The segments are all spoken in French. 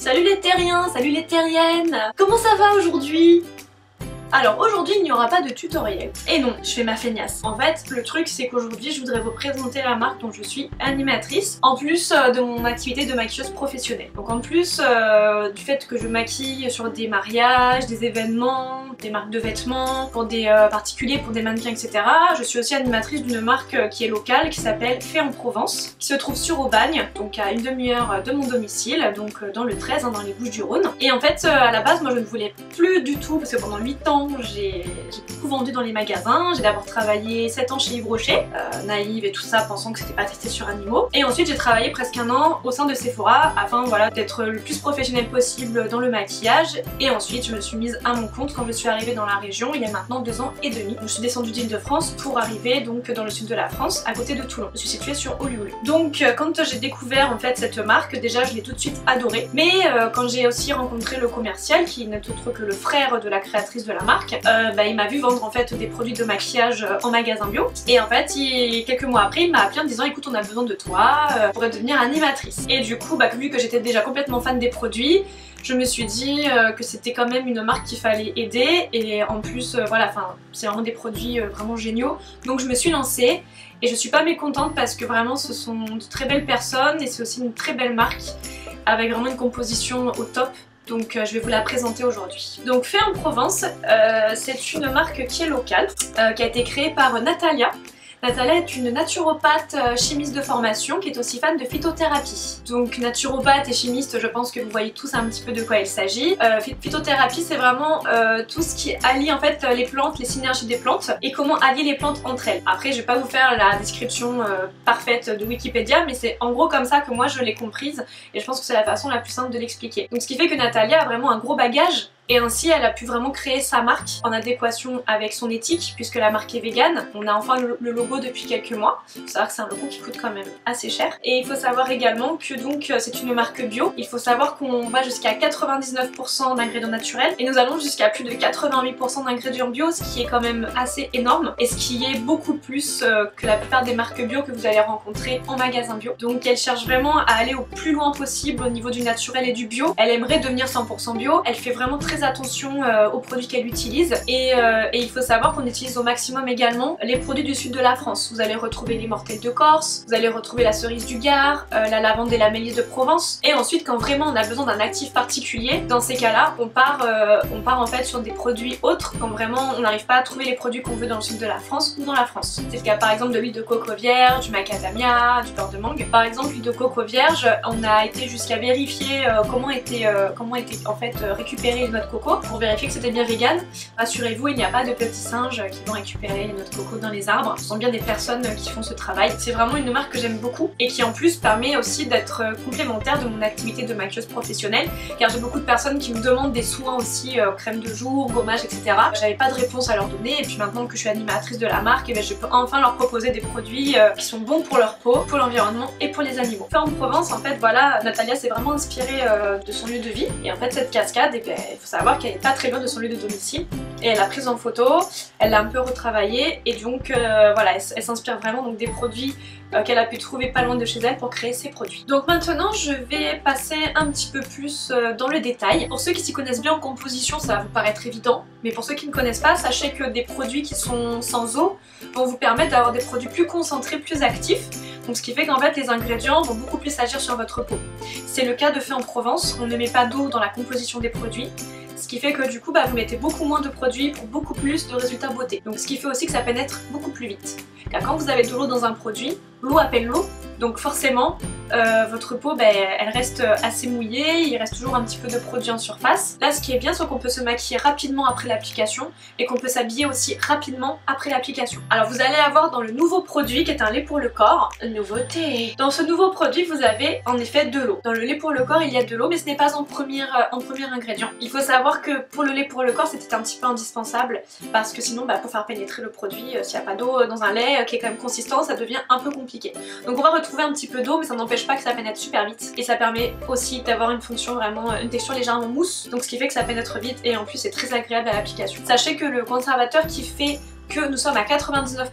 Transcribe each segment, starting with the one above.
Salut les terriens, salut les terriennes. Comment ça va aujourd'hui? Alors aujourd'hui il n'y aura pas de tutoriel. Et non, je fais ma feignasse. En fait le truc c'est qu'aujourd'hui je voudrais vous présenter la marque dont je suis animatrice, en plus de mon activité de maquilleuse professionnelle. Donc en plus du fait que je maquille sur des mariages, des événements, des marques de vêtements, pour des particuliers, pour des mannequins, etc. Je suis aussi animatrice d'une marque qui est locale, qui s'appelle Fait en Provence, qui se trouve sur Aubagne, donc à une demi-heure de mon domicile, donc dans le 13, dans les Bouches-du-Rhône. Et en fait à la base moi je ne voulais plus du tout, parce que pendant 8 ans j'ai beaucoup vendu dans les magasins. J'ai d'abord travaillé 7 ans chez Yves Rocher, naïve et tout ça, pensant que c'était pas testé sur animaux. Et ensuite j'ai travaillé presque un an au sein de Sephora afin voilà, d'être le plus professionnel possible dans le maquillage. Et ensuite je me suis mise à mon compte quand je suis arrivée dans la région il y a maintenant 2 ans et demi. Je suis descendue d'Île-de-France pour arriver donc dans le sud de la France, à côté de Toulon. Je suis située sur Olioul. Donc quand j'ai découvert en fait cette marque, déjà je l'ai tout de suite adorée. Mais quand j'ai aussi rencontré le commercial, qui n'est autre que le frère de la créatrice de la marque, il m'a vu vendre en fait des produits de maquillage en magasin bio. Et en fait quelques mois après il m'a appelé en me disant écoute on a besoin de toi pour devenir animatrice. Et du coup vu que j'étais déjà complètement fan des produits, je me suis dit que c'était quand même une marque qu'il fallait aider. Et en plus voilà, c'est vraiment des produits vraiment géniaux. Donc je me suis lancée et je suis pas mécontente parce que vraiment ce sont de très belles personnes et c'est aussi une très belle marque avec vraiment une composition au top. Donc je vais vous la présenter aujourd'hui. Donc Fait en Provence, c'est une marque qui est locale, qui a été créée par Natalia. Natalia est une naturopathe chimiste de formation qui est aussi fan de phytothérapie. Donc naturopathe et chimiste, je pense que vous voyez tous un petit peu de quoi il s'agit. Phytothérapie c'est vraiment tout ce qui allie en fait les plantes, les synergies des plantes et comment allier les plantes entre elles. Après je vais pas vous faire la description parfaite de Wikipédia, mais c'est en gros comme ça que moi je l'ai comprise et je pense que c'est la façon la plus simple de l'expliquer. Donc ce qui fait que Natalia a vraiment un gros bagage. Et ainsi elle a pu vraiment créer sa marque en adéquation avec son éthique puisque la marque est végane. On a enfin le logo depuis quelques mois. Il faut savoir que c'est un logo qui coûte quand même assez cher. Et il faut savoir également que donc c'est une marque bio. Il faut savoir qu'on va jusqu'à 99% d'ingrédients naturels et nous allons jusqu'à plus de 88% d'ingrédients bio, ce qui est quand même assez énorme et ce qui est beaucoup plus que la plupart des marques bio que vous allez rencontrer en magasin bio. Donc elle cherche vraiment à aller au plus loin possible au niveau du naturel et du bio. Elle aimerait devenir 100% bio. Elle fait vraiment très attention aux produits qu'elle utilise et il faut savoir qu'on utilise au maximum également les produits du sud de la France. Vous allez retrouver les mortels de Corse, vous allez retrouver la cerise du Gard, la lavande et la mélisse de Provence. Et ensuite quand vraiment on a besoin d'un actif particulier, dans ces cas là on part en fait sur des produits autres quand vraiment on n'arrive pas à trouver les produits qu'on veut dans le sud de la France ou dans la France. C'est le cas par exemple de l'huile de coco vierge, du macadamia, du beurre de mangue. Par exemple l'huile de coco vierge, on a été jusqu'à vérifier comment était en fait récupérée notre coco pour vérifier que c'était bien vegan. Rassurez-vous, il n'y a pas de petits singes qui vont récupérer les noix de coco dans les arbres. Ce sont bien des personnes qui font ce travail. C'est vraiment une marque que j'aime beaucoup et qui en plus permet aussi d'être complémentaire de mon activité de maquilleuse professionnelle, car j'ai beaucoup de personnes qui me demandent des soins aussi, crème de jour, gommage, etc. J'avais pas de réponse à leur donner et puis maintenant que je suis animatrice de la marque, je peux enfin leur proposer des produits qui sont bons pour leur peau, pour l'environnement et pour les animaux. Fait en Provence, en fait voilà, Natalia s'est vraiment inspirée de son lieu de vie et en fait cette cascade, il faut savoir qu'elle est pas très loin de son lieu de domicile et elle l'a prise en photo, elle l'a un peu retravaillée et donc voilà, elle s'inspire vraiment donc des produits qu'elle a pu trouver pas loin de chez elle pour créer ses produits. Donc maintenant je vais passer un petit peu plus dans le détail. Pour ceux qui s'y connaissent bien en composition ça va vous paraître évident, mais pour ceux qui ne connaissent pas, sachez que des produits qui sont sans eau vont vous permettre d'avoir des produits plus concentrés, plus actifs. Donc ce qui fait qu'en fait les ingrédients vont beaucoup plus agir sur votre peau. C'est le cas de Fait en Provence, on ne met pas d'eau dans la composition des produits. Ce qui fait que du coup vous mettez beaucoup moins de produits pour beaucoup plus de résultats beauté. Donc ce qui fait aussi que ça pénètre beaucoup plus vite. Car quand vous avez de l'eau dans un produit, l'eau appelle l'eau, donc forcément votre peau elle reste assez mouillée, il reste toujours un petit peu de produit en surface. Là ce qui est bien c'est qu'on peut se maquiller rapidement après l'application et qu'on peut s'habiller aussi rapidement après l'application. Alors vous allez avoir dans le nouveau produit qui est un lait pour le corps, une nouveauté. Dans ce nouveau produit vous avez en effet de l'eau. Dans le lait pour le corps il y a de l'eau mais ce n'est pas en premier ingrédient. Il faut savoir que pour le lait pour le corps c'était un petit peu indispensable parce que sinon pour faire pénétrer le produit, s'il n'y a pas d'eau dans un lait qui est quand même consistant, ça devient un peu compliqué. Donc on va retrouver un petit peu d'eau mais ça n'empêche pas que ça pénètre super vite et ça permet aussi d'avoir une fonction vraiment, une texture légèrement mousse, donc ce qui fait que ça pénètre vite et en plus c'est très agréable à l'application. Sachez que le conservateur qui fait que nous sommes à 99%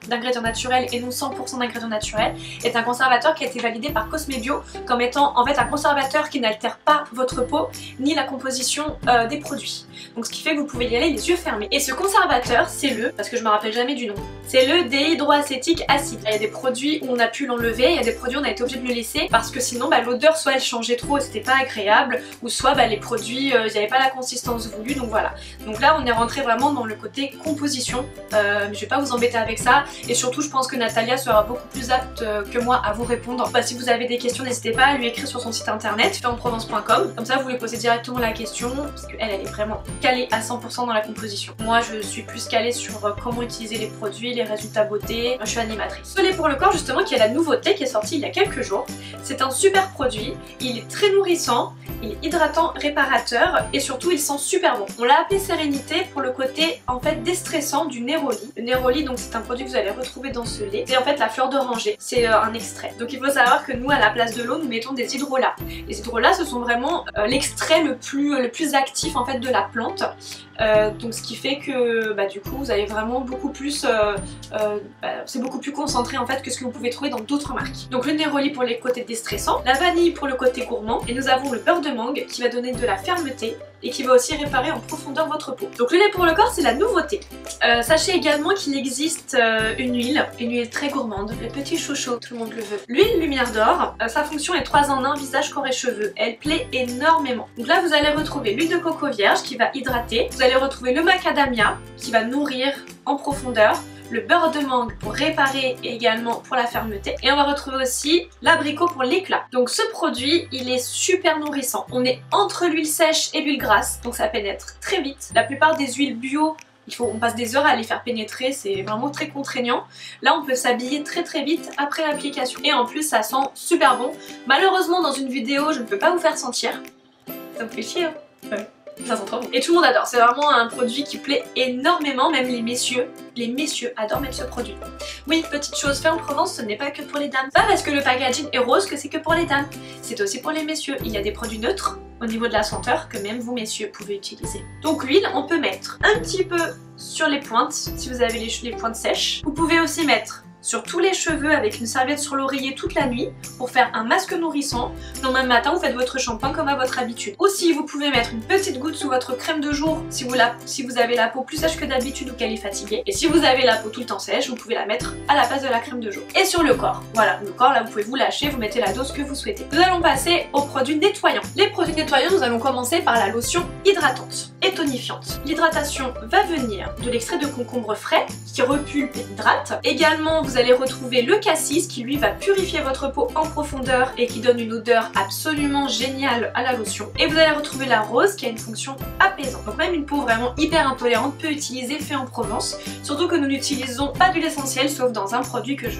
d'ingrédients naturels et non 100% d'ingrédients naturels, est un conservateur qui a été validé par Cosmebio comme étant en fait un conservateur qui n'altère pas votre peau ni la composition des produits. Donc ce qui fait que vous pouvez y aller les yeux fermés. Et ce conservateur, c'est parce que je me rappelle jamais du nom, c'est le déhydroacétique acide. Il y a des produits où on a pu l'enlever, il y a des produits où on a été obligé de le laisser parce que sinon l'odeur soit elle changeait trop et c'était pas agréable, ou soit les produits ils n'avaient pas la consistance voulue, donc voilà. Donc là on est rentré vraiment dans le côté composition, je vais pas vous embêter avec ça, et surtout je pense que Natalia sera beaucoup plus apte que moi à vous répondre. Si vous avez des questions, n'hésitez pas à lui écrire sur son site internet faienprovence.com, comme ça vous lui posez directement la question, parce qu'elle est vraiment calée à 100% dans la composition. Moi je suis plus calée sur comment utiliser les produits, les résultats beauté, moi je suis animatrice. Le lait pour le corps justement qui est la nouveauté qui est sortie il y a quelques jours, c'est un super produit, il est très nourrissant, il est hydratant, réparateur et surtout il sent super bon. On l'a appelé Sérénité pour le côté en fait déstressant du néroli. Le néroli donc c'est un produit que vous allez retrouver dans ce lait, c'est en fait la fleur d'oranger, c'est un extrait. Donc il faut savoir que nous à la place de l'eau nous mettons des hydrolats. Les hydrolats ce sont vraiment l'extrait le plus actif en fait de la plante. Donc ce qui fait que du coup vous avez vraiment beaucoup plus, c'est beaucoup plus concentré en fait que ce que vous pouvez trouver dans d'autres marques. Donc le néroli pour les côtés déstressants, la vanille pour le côté gourmand, et nous avons le beurre de mangue qui va donner de la fermeté et qui va aussi réparer en profondeur votre peau. Donc le lait pour le corps c'est la nouveauté. Sachez également qu'il existe une huile très gourmande, le petit chouchou, tout le monde le veut. L'huile lumière d'or, sa fonction est 3 en 1, visage, corps et cheveux. Elle plaît énormément. Donc là vous allez retrouver l'huile de coco vierge qui va hydrater, vous allez retrouver le macadamia qui va nourrir en profondeur, le beurre de mangue pour réparer et également pour la fermeté, et on va retrouver aussi l'abricot pour l'éclat. Donc ce produit il est super nourrissant, on est entre l'huile sèche et l'huile grasse donc ça pénètre très vite. La plupart des huiles bio on passe des heures à les faire pénétrer, c'est vraiment très contraignant. Là on peut s'habiller très vite après l'application et en plus ça sent super bon. Malheureusement dans une vidéo je ne peux pas vous faire sentir, ça me fait chier hein. Ouais. Ça sent trop bon. Et tout le monde adore, c'est vraiment un produit qui plaît énormément, même les messieurs adorent mettre ce produit. Oui, petite chose, fait en Provence, ce n'est pas que pour les dames. Pas parce que le packaging est rose que c'est que pour les dames. C'est aussi pour les messieurs. Il y a des produits neutres au niveau de la senteur que même vous messieurs pouvez utiliser. Donc l'huile, on peut mettre un petit peu sur les pointes, si vous avez les pointes sèches. Vous pouvez aussi mettre sur tous les cheveux avec une serviette sur l'oreiller toute la nuit pour faire un masque nourrissant. Le lendemain matin vous faites votre shampoing comme à votre habitude. Aussi vous pouvez mettre une petite goutte sous votre crème de jour si vous avez la peau plus sèche que d'habitude ou qu'elle est fatiguée. Et si vous avez la peau tout le temps sèche, vous pouvez la mettre à la place de la crème de jour. Et sur le corps, voilà, le corps là vous pouvez vous lâcher, vous mettez la dose que vous souhaitez. Nous allons passer aux produits nettoyants. Les produits nettoyants, nous allons commencer par la lotion hydratante et tonifiante. L'hydratation va venir de l'extrait de concombre frais qui repulpe et hydrate. Également vous allez retrouver le cassis qui lui va purifier votre peau en profondeur et qui donne une odeur absolument géniale à la lotion. Et vous allez retrouver la rose qui a une fonction apaisante. Donc même une peau vraiment hyper intolérante peut utiliser fait en Provence. Surtout que nous n'utilisons pas d'huile essentielle sauf dans un produit que je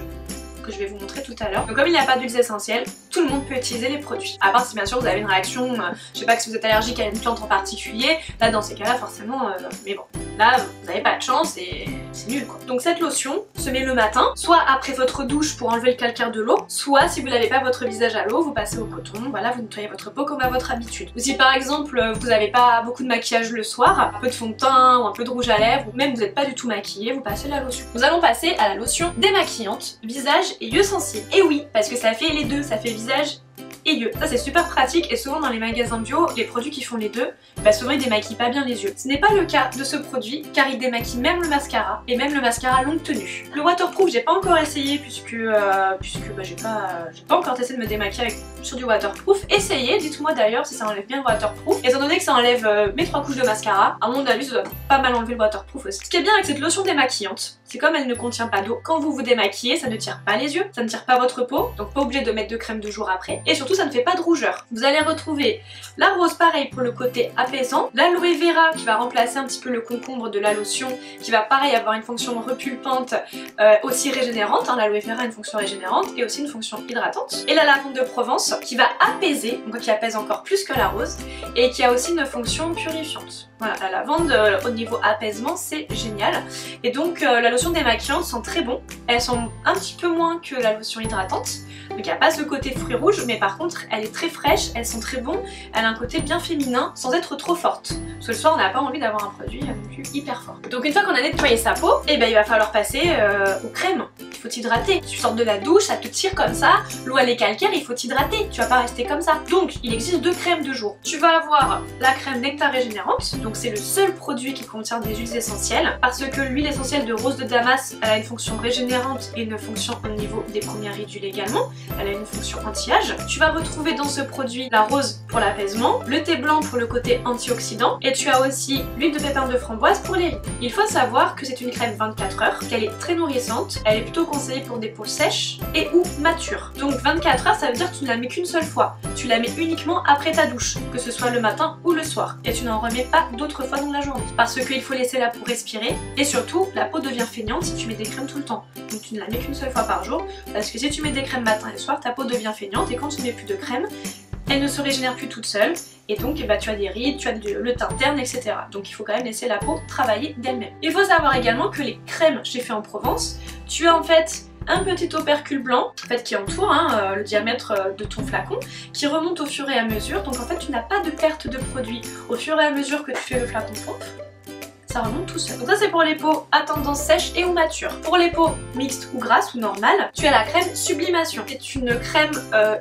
vais vous montrer tout à l'heure. Donc comme il n'y a pas d'huiles essentielles, tout le monde peut utiliser les produits. À part si bien sûr vous avez une réaction, je sais pas, que si vous êtes allergique à une plante en particulier, là dans ces cas-là forcément, mais bon, là vous n'avez pas de chance et c'est nul quoi. Donc cette lotion se met le matin, soit après votre douche pour enlever le calcaire de l'eau, soit si vous n'avez pas votre visage à l'eau, vous passez au coton, voilà, vous nettoyez votre peau comme à votre habitude. Ou si par exemple vous n'avez pas beaucoup de maquillage le soir, un peu de fond de teint ou un peu de rouge à lèvres, ou même vous n'êtes pas du tout maquillé, vous passez la lotion. Nous allons passer à la lotion démaquillante, visage et yeux sensibles. Et oui, parce que ça fait les deux, ça fait visage et yeux. Ça c'est super pratique et souvent dans les magasins bio, les produits qui font les deux, souvent ils démaquillent pas bien les yeux. Ce n'est pas le cas de ce produit car il démaquille même le mascara et même le mascara longue tenue. Le waterproof j'ai pas encore essayé puisque j'ai pas encore testé de me démaquiller sur du waterproof. Essayez, dites-moi d'ailleurs si ça enlève bien le waterproof. Étant donné que ça enlève mes 3 couches de mascara, à mon avis ça doit pas mal enlever le waterproof aussi. Ce qui est bien avec cette lotion démaquillante, c'est comme elle ne contient pas d'eau, quand vous vous démaquillez ça ne tire pas les yeux, ça ne tire pas votre peau, donc pas obligé de mettre de crème de jour après, et surtout ça ne fait pas de rougeur. Vous allez retrouver la rose pareil pour le côté apaisant, l'aloe vera qui va remplacer un petit peu le concombre de la lotion, qui va pareil avoir une fonction repulpante, aussi régénérante, hein, l'aloe vera a une fonction régénérante et aussi une fonction hydratante, et la lavande de Provence qui va apaiser, donc qui apaise encore plus que la rose, et qui a aussi une fonction purifiante. Voilà, la lavande au niveau apaisement c'est génial, et donc la lotion démaquillante sent très bon, elle sent un petit peu moins que la lotion hydratante, donc il n'y a pas ce côté fruit rouge, mais par contre contre elle est très fraîche, elles sont très bonnes, elle a un côté bien féminin sans être trop forte. Parce que le soir on n'a pas envie d'avoir un produit non plus hyper fort. Donc une fois qu'on a nettoyé sa peau, et ben il va falloir passer aux crèmes. Il faut t'hydrater. Tu sors de la douche, ça te tire comme ça, l'eau elle est calcaire, il faut t'hydrater, tu vas pas rester comme ça. Donc il existe 2 crèmes de jour. Tu vas avoir la crème Nectar Régénérante, donc c'est le seul produit qui contient des huiles essentielles, parce que l'huile essentielle de rose de Damas elle a une fonction régénérante et une fonction au niveau des premières rides d'huile également, elle a une fonction anti-âge. Tu vas retrouver dans ce produit la rose pour l'apaisement, le thé blanc pour le côté antioxydant, et tu as aussi l'huile de pépins de framboise pour les rides. Il faut savoir que c'est une crème 24 heures, qu'elle est très nourrissante, elle est plutôt conseillée pour des peaux sèches et ou matures. Donc 24 heures ça veut dire que tu ne la mets qu'une seule fois, tu la mets uniquement après ta douche, que ce soit le matin ou le soir, et tu n'en remets pas d'autres fois dans la journée, parce qu'il faut laisser la peau respirer, et surtout la peau devient feignante si tu mets des crèmes tout le temps. Donc tu ne la mets qu'une seule fois par jour, parce que si tu mets des crèmes matin et soir, ta peau devient feignante, et quand tu ne mets plus de crème, elle ne se régénère plus toute seule, et donc bah, tu as des rides, tu as le teint terne, etc. Donc il faut quand même laisser la peau travailler d'elle-même. Il faut savoir également que les crèmes chez Fait en Provence, tu as en fait un petit opercule blanc en fait, qui entoure le diamètre de ton flacon, qui remonte au fur et à mesure, donc en fait tu n'as pas de perte de produit au fur et à mesure que tu fais le flacon pompe. Ça remonte tout seul. Donc ça c'est pour les peaux à tendance sèche et ou mature. Pour les peaux mixtes ou grasses ou normales, tu as la crème Sublimation. C'est une crème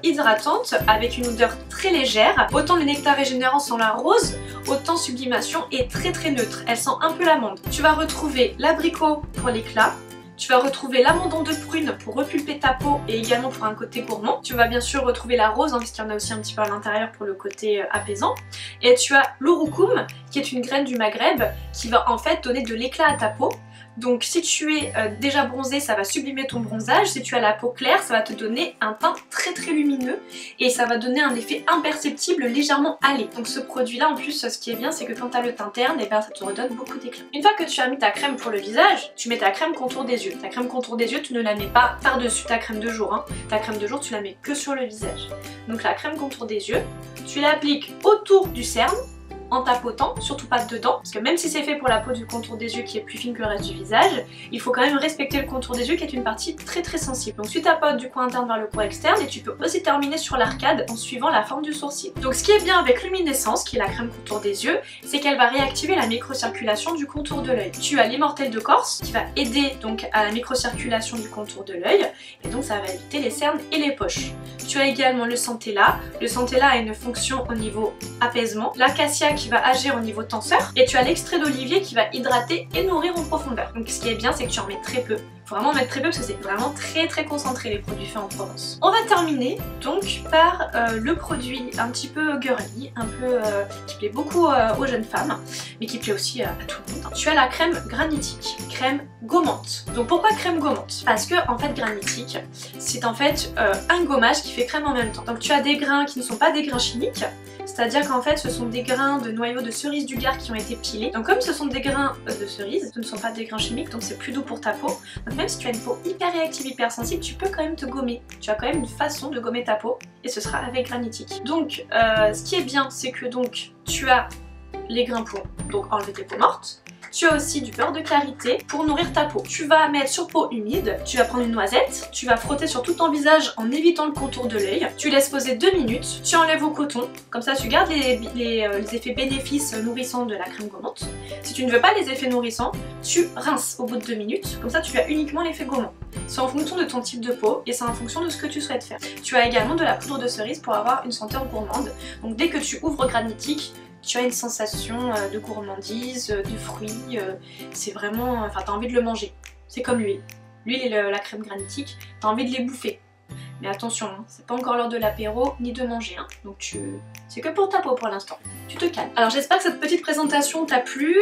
hydratante avec une odeur très légère. Autant le Nectar Régénérant sent la rose, autant Sublimation est très neutre. Elle sent un peu l'amande. Tu vas retrouver l'abricot pour l'éclat. Tu vas retrouver l'amandon de prune pour repulper ta peau et également pour un côté gourmand. Tu vas bien sûr retrouver la rose, puisqu'il y en a aussi un petit peu à l'intérieur pour le côté apaisant. Et tu as l'urucum, qui est une graine du Maghreb, qui va en fait donner de l'éclat à ta peau. Donc si tu es déjà bronzé, ça va sublimer ton bronzage. Si tu as la peau claire, ça va te donner un teint très lumineux et ça va donner un effet imperceptible légèrement hâlé. Donc ce produit là en plus, ce qui est bien, c'est que quand tu as le teint terne, et ben, ça te redonne beaucoup d'éclat. Une fois que tu as mis ta crème pour le visage, tu mets ta crème contour des yeux. Ta crème contour des yeux, tu ne la mets pas par-dessus ta crème de jour. Ta crème de jour, tu la mets que sur le visage. Donc la crème contour des yeux, tu l'appliques autour du cerne, en tapotant, surtout pas dedans, parce que même si c'est fait pour la peau du contour des yeux qui est plus fine que le reste du visage, il faut quand même respecter le contour des yeux qui est une partie très sensible. Donc tu tapotes du coin interne vers le coin externe et tu peux aussi terminer sur l'arcade en suivant la forme du sourcil. Donc ce qui est bien avec Luminescence, qui est la crème contour des yeux, c'est qu'elle va réactiver la microcirculation du contour de l'œil. Tu as l'Immortelle de Corse qui va aider donc à la microcirculation du contour de l'œil et donc ça va éviter les cernes et les poches. Tu as également le Centella. Le Centella a une fonction au niveau apaisement. L'acacia qui va agir au niveau tenseur et tu as l'extrait d'olivier qui va hydrater et nourrir en profondeur. Donc ce qui est bien, c'est que tu en mets très peu. Faut vraiment en mettre très peu parce que c'est vraiment très concentré les produits Faits en Provence. On va terminer donc par le produit un petit peu girly, un peu qui plaît beaucoup aux jeunes femmes, mais qui plaît aussi à tout le monde. Tu as la crème granitique, crème gommante. Donc pourquoi crème gommante? Parce que en fait granitique, c'est en fait un gommage qui fait crème en même temps. Donc tu as des grains qui ne sont pas des grains chimiques, c'est-à-dire qu'en fait ce sont des grains de noyaux de cerise du Gard qui ont été pilés. Donc comme ce sont des grains de cerise, ce ne sont pas des grains chimiques, donc c'est plus doux pour ta peau. Donc même si tu as une peau hyper réactive, hyper sensible, tu peux quand même te gommer. Tu as quand même une façon de gommer ta peau et ce sera avec granitique. Donc ce qui est bien, c'est que donc tu as les grains pour donc enlever tes peaux mortes. Tu as aussi du beurre de karité pour nourrir ta peau. Tu vas mettre sur peau humide, tu vas prendre une noisette, tu vas frotter sur tout ton visage en évitant le contour de l'œil. Tu laisses poser 2 minutes, tu enlèves au coton, comme ça tu gardes les effets bénéfices nourrissants de la crème gommante. Si tu ne veux pas les effets nourrissants, tu rinces au bout de 2 minutes, comme ça tu as uniquement l'effet gommant. C'est en fonction de ton type de peau et c'est en fonction de ce que tu souhaites faire. Tu as également de la poudre de cerise pour avoir une senteur gourmande. Donc dès que tu ouvres granitique, tu as une sensation de gourmandise, de fruits, c'est vraiment... Enfin, t'as envie de le manger. C'est comme l'huile. L'huile et la crème granitique, t'as envie de les bouffer. Mais attention, c'est pas encore l'heure de l'apéro ni de manger, donc c'est que pour ta peau pour l'instant. Tu te calmes. Alors j'espère que cette petite présentation t'a plu.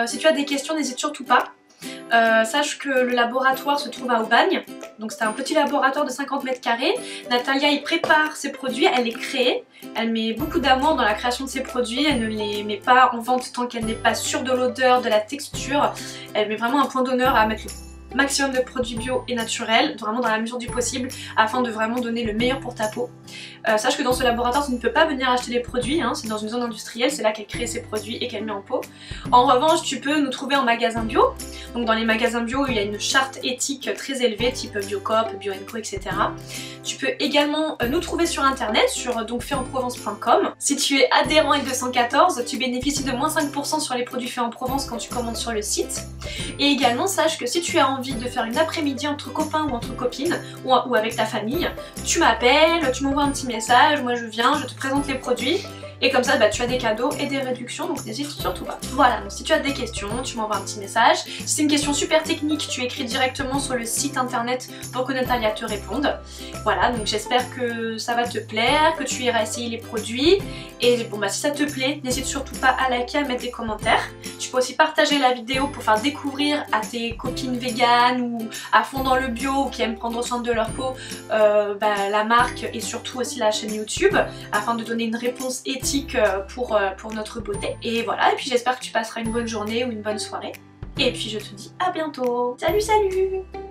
Si tu as des questions, n'hésite surtout pas. Sache que le laboratoire se trouve à Aubagne, donc c'est un petit laboratoire de 50 mètres carrés. Natalia y prépare ses produits, elle les crée, elle met beaucoup d'amour dans la création de ses produits, elle ne les met pas en vente tant qu'elle n'est pas sûre de l'odeur, de la texture. Elle met vraiment un point d'honneur à mettre maximum de produits bio et naturels, vraiment dans la mesure du possible, afin de vraiment donner le meilleur pour ta peau. Sache que dans ce laboratoire tu ne peux pas venir acheter les produits, hein, c'est dans une zone industrielle, c'est là qu'elle crée ses produits et qu'elle met en pot. En revanche tu peux nous trouver en magasin bio, donc dans les magasins bio il y a une charte éthique très élevée type Biocoop, Bio & Co, etc. Tu peux également nous trouver sur internet sur donc faisenprovence.com. Si tu es adhérent avec 214, tu bénéficies de moins 5% sur les produits faits en Provence quand tu commandes sur le site. Et également sache que si tu as envie de faire une après-midi entre copains ou entre copines ou avec ta famille, tu m'appelles, tu m'envoies un petit message, moi je viens, je te présente les produits. Et comme ça bah, tu as des cadeaux et des réductions, donc n'hésite surtout pas. Voilà, donc si tu as des questions, tu m'envoies un petit message. Si c'est une question super technique, tu écris directement sur le site internet pour que Natalia te réponde. Voilà, donc j'espère que ça va te plaire, que tu iras essayer les produits. Et bon bah si ça te plaît, n'hésite surtout pas à liker, à mettre des commentaires. Tu peux aussi partager la vidéo pour faire découvrir à tes copines véganes ou à fond dans le bio ou qui aiment prendre soin de leur peau la marque et surtout aussi la chaîne YouTube afin de donner une réponse éthique pour notre beauté. Et voilà, et puis j'espère que tu passeras une bonne journée ou une bonne soirée. Et puis je te dis à bientôt. Salut salut!